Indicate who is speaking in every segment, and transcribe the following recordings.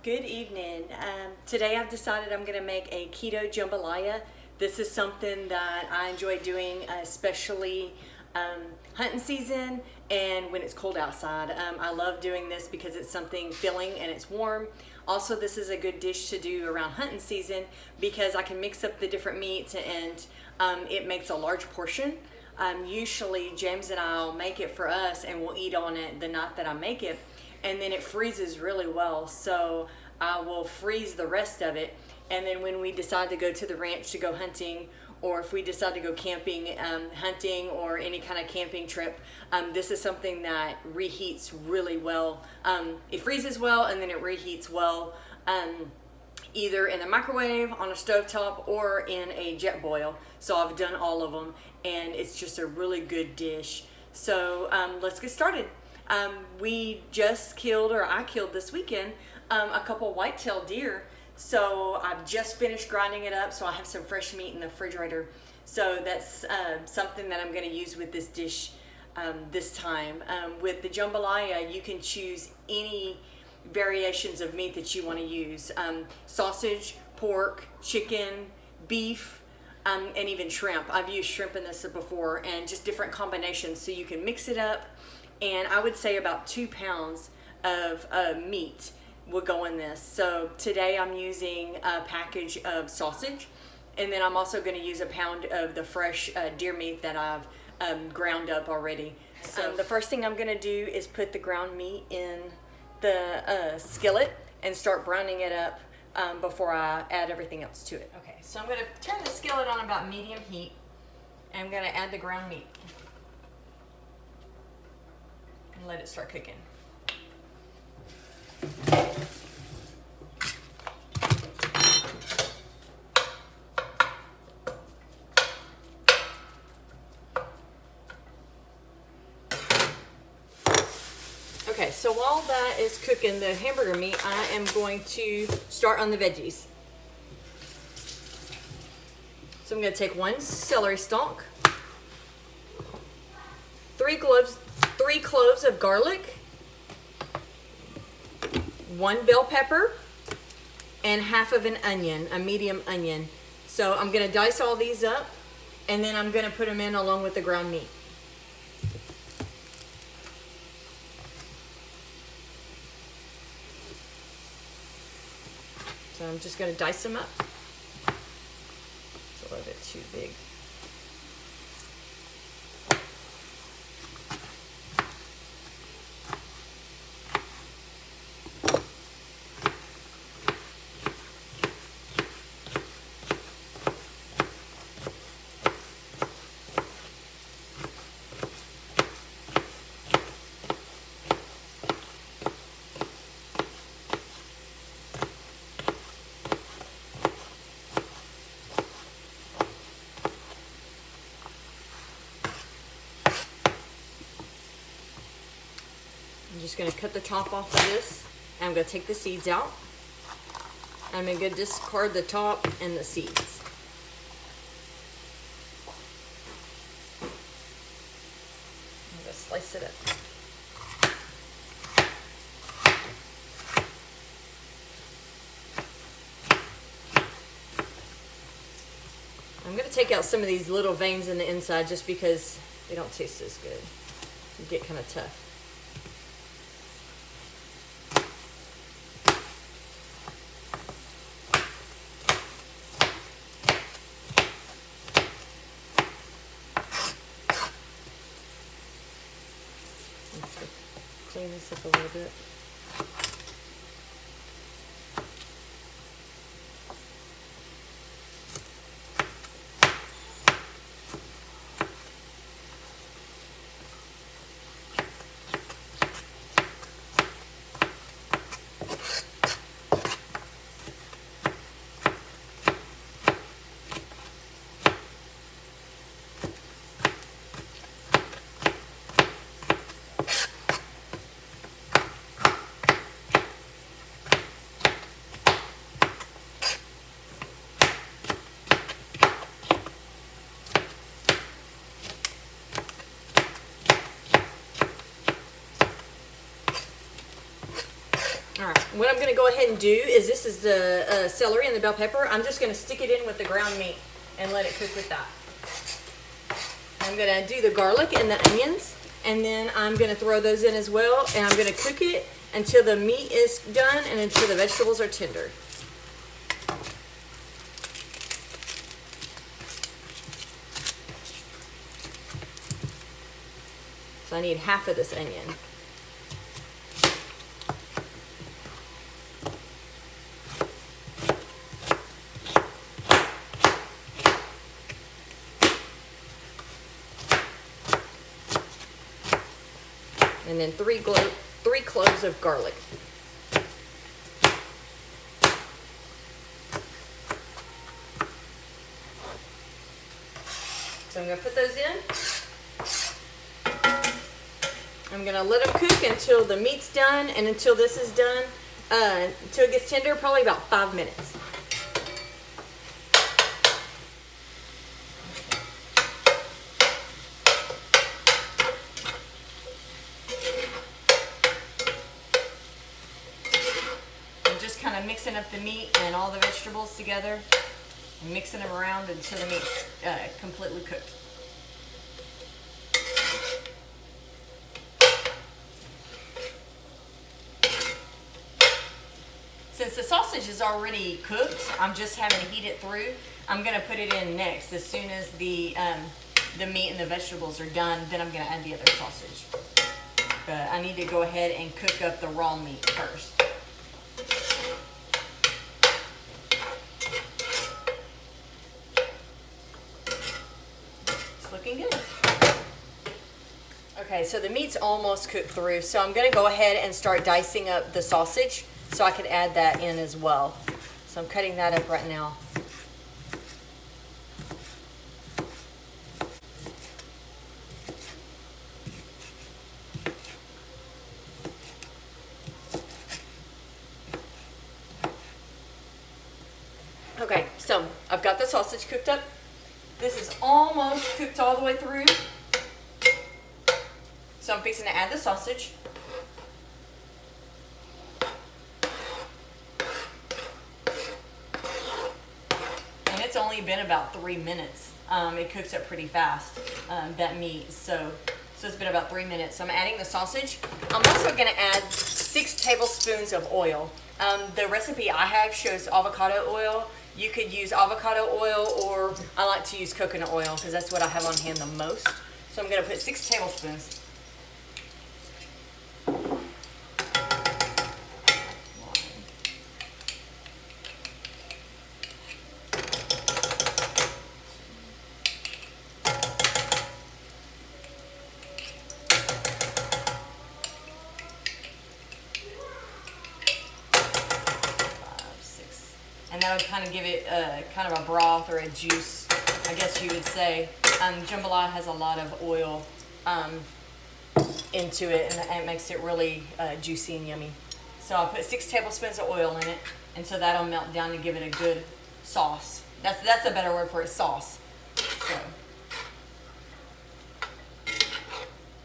Speaker 1: Good evening. Today I've decided I'm going to make a keto jambalaya. This is something that I enjoy doing, especially hunting season and when it's cold outside. I love doing this because it's something filling and it's warm. Also, this is a good dish to do around hunting season because I can mix up the different meats and it makes a large portion. Usually James and I'll make it for us and we'll eat on it the night that I make it, and then it freezes really well, so I will freeze the rest of it, and then when we decide to go to the ranch to go hunting, or if we decide to go camping, hunting, or any kind of camping trip, this is something that reheats really well. It freezes well and then it reheats well, either in the microwave, on a stovetop, or in a jet boil. So I've done all of them and it's just a really good dish. So let's get started. We just killed, or I killed this weekend, a couple whitetail deer. So I've just finished grinding it up, so I have some fresh meat in the refrigerator. So that's something that I'm going to use with this dish this time. With the jambalaya, you can choose any variations of meat that you want to use. Sausage, pork, chicken, beef, and even shrimp. I've used shrimp in this before, and just different combinations, so you can mix it up. And I would say about 2 pounds of meat will go in this. So today I'm using a package of sausage, and then I'm also going to use a pound of the fresh deer meat that I've ground up already. So the first thing I'm going to do is put the ground meat in the skillet and start browning it up before I add everything else to it. Okay, so I'm going to turn the skillet on about medium heat, and I'm going to add the ground meat and let it start cooking. Okay, so while that is cooking the hamburger meat, I am going to start on the veggies. So I'm going to take 1 celery stalk, 3 cloves of garlic, 1 bell pepper, and half of an onion, a medium onion. So I'm going to dice all these up, and then I'm going to put them in along with the ground meat. So I'm just going to dice them up. It's a little bit too big. I'm just going to cut the top off of this, and I'm going to take the seeds out. I'm going to discard the top and the seeds. I'm going to slice it up. I'm going to take out some of these little veins in the inside just because they don't taste as good. They get kind of tough. Clean this up a little bit. All right, what I'm I'm going to go ahead and do is this is the celery and the bell pepper. I'm just going to stick it in with the ground meat and let it cook with that. I'm going to do the garlic and the onions, and then I'm going to throw those in as well, and I'm going to cook it until the meat is done and until the vegetables are tender. So I need half of this onion. And then three cloves of garlic. So I'm going to put those in. I'm going to let them cook until the meat's done and until this is done, until it gets tender, probably about 5 minutes. I'm just kind of mixing up the meat and all the vegetables together and mixing them around until the meat's completely cooked. Since the sausage is already cooked, I'm just having to heat it through. I'm going to put it in next. As soon as the meat and the vegetables are done, then I'm going to add the other sausage. But I need to go ahead and cook up the raw meat first. It's looking good. Okay, so the meat's almost cooked through, so I'm going to go ahead and start dicing up the sausage so I can add that in as well. So I'm cutting that up right now. Okay, so I've got the sausage cooked up. This is almost cooked all the way through. So I'm fixing to add the sausage. And it's only been about 3 minutes. It cooks up pretty fast, that meat. So it's been about 3 minutes. So I'm adding the sausage. I'm also going to add 6 tablespoons of oil. The recipe I have shows avocado oil. You could use avocado oil, or I like to use coconut oil because that's what I have on hand the most. So I'm going to put 6 tablespoons. And that would kind of give it kind of a broth or a juice, I guess you would say. Jambalaya has a lot of oil into it, and it makes it really juicy and yummy. So I'll put 6 tablespoons of oil in it, and so that'll melt down to give it a good sauce. That's a better word for it, sauce. So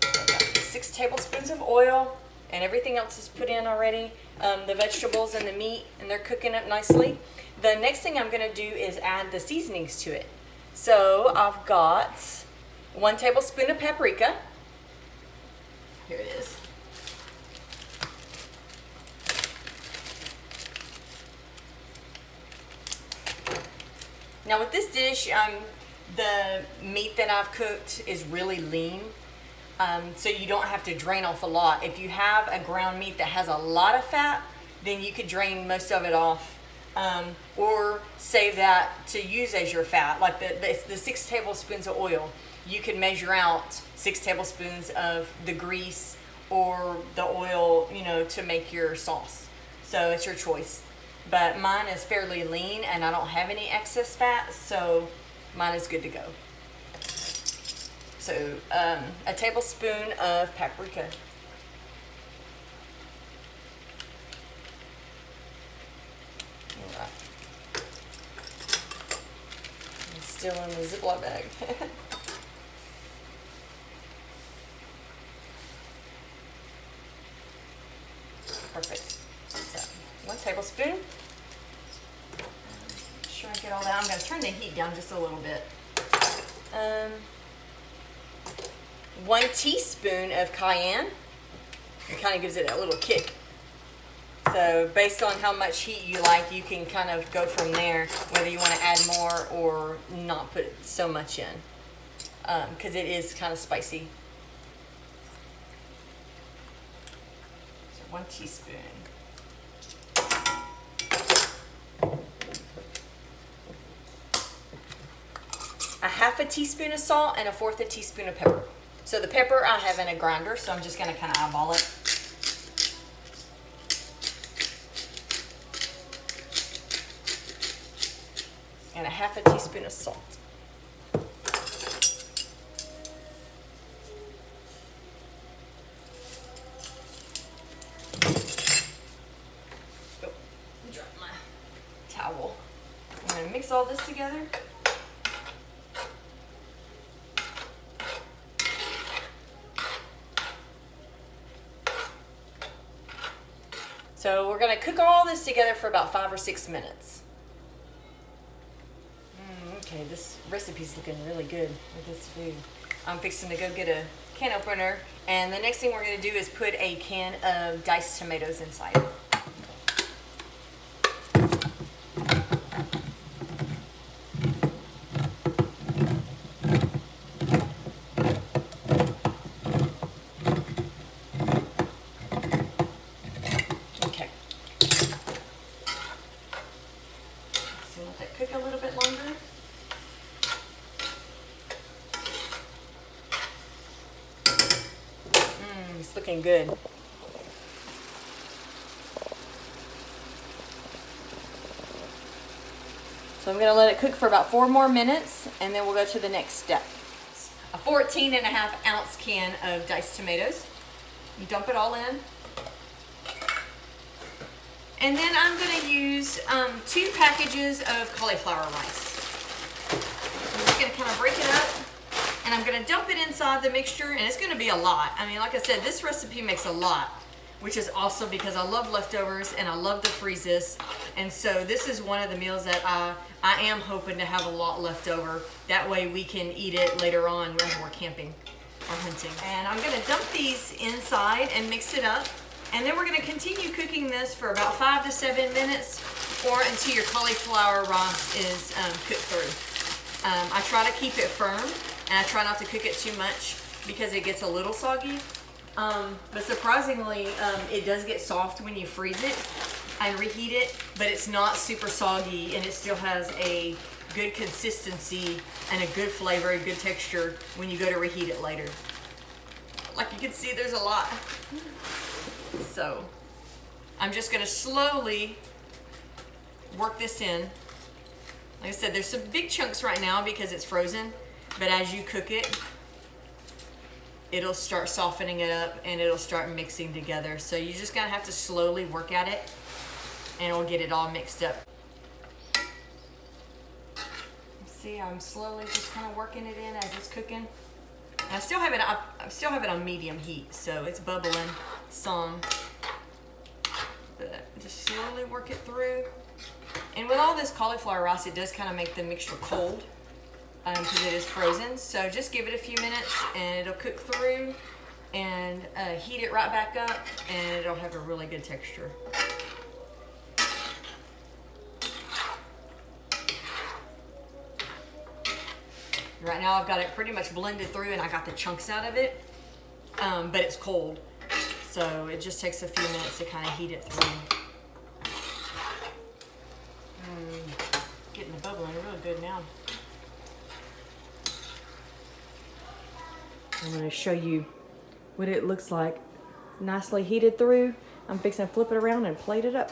Speaker 1: I've got 6 tablespoons of oil, and everything else is put in already. The vegetables and the meat, and they're cooking up nicely. The next thing I'm going to do is add the seasonings to it. So I've got 1 tablespoon of paprika. Here it is. Now with this dish, the meat that I've cooked is really lean. So you don't have to drain off a lot. If you have a ground meat that has a lot of fat, then you could drain most of it off, or save that to use as your fat. Like the 6 tablespoons of oil, you could measure out 6 tablespoons of the grease or the oil, to make your sauce. So it's your choice. But mine is fairly lean and I don't have any excess fat, so mine is good to go. So a tablespoon of paprika. All right. It's still in the Ziploc bag. Perfect. So tablespoon. Make sure I get all that. I'm going to turn the heat down just a little bit. 1 teaspoon of cayenne. It kind of gives it a little kick. So based on how much heat you like, you can kind of go from there, whether you want to add more or not put so much in, because it is kind of spicy. So 1 teaspoon. A 1/2 teaspoon of salt and 1/4 teaspoon of pepper. So the pepper I have in a grinder, so I'm just going to kind of eyeball it. And a 1/2 teaspoon of salt. Oh, dropped my towel. I'm going to mix all this together. So we're going to cook all this together for about 5 or 6 minutes. Okay, this recipe's looking really good with this food. I'm fixing to go get a can opener, and the next thing we're going to do is put a can of diced tomatoes inside. Okay. So let that cook a little bit longer. It's looking good. So I'm going to let it cook for about 4 more minutes, and then we'll go to the next step. A 14.5-ounce can of diced tomatoes. You dump it all in. And then I'm going to use 2 packages of cauliflower rice. I'm just going to kind of break it up. And I'm going to dump it inside the mixture, and it's going to be a lot. I mean, like I said, this recipe makes a lot, which is awesome because I love leftovers and I love to freeze this. And so this is one of the meals that I am hoping to have a lot left over. That way we can eat it later on when we're camping or hunting. And I'm going to dump these inside and mix it up. And then we're going to continue cooking this for about 5 to 7 minutes or until your cauliflower rice is cooked through. I try to keep it firm. And I try not to cook it too much because it gets a little soggy. But surprisingly, it does get soft when you freeze it and reheat it, but it's not super soggy, and it still has a good consistency and a good flavor, a good texture when you go to reheat it later. Like you can see, there's a lot. So I'm just going to slowly work this in. Like I said, there's some big chunks right now because it's frozen. But as you cook it, it'll start softening it up and it'll start mixing together. So you just gotta have to slowly work at it and it'll get it all mixed up. See, I'm slowly just kind of working it in as it's cooking. And I still have it on medium heat, so it's bubbling some. But just slowly work it through. And with all this cauliflower rice, it does kind of make the mixture cold. Because it is frozen, so just give it a few minutes and it'll cook through and heat it right back up, and it'll have a really good texture. Right now I've got it pretty much blended through and I got the chunks out of it, but it's cold, so it just takes a few minutes to kind of heat it through. Getting the bubbling really good now. I'm going to show you what it looks like. Nicely heated through. I'm fixing to flip it around and plate it up.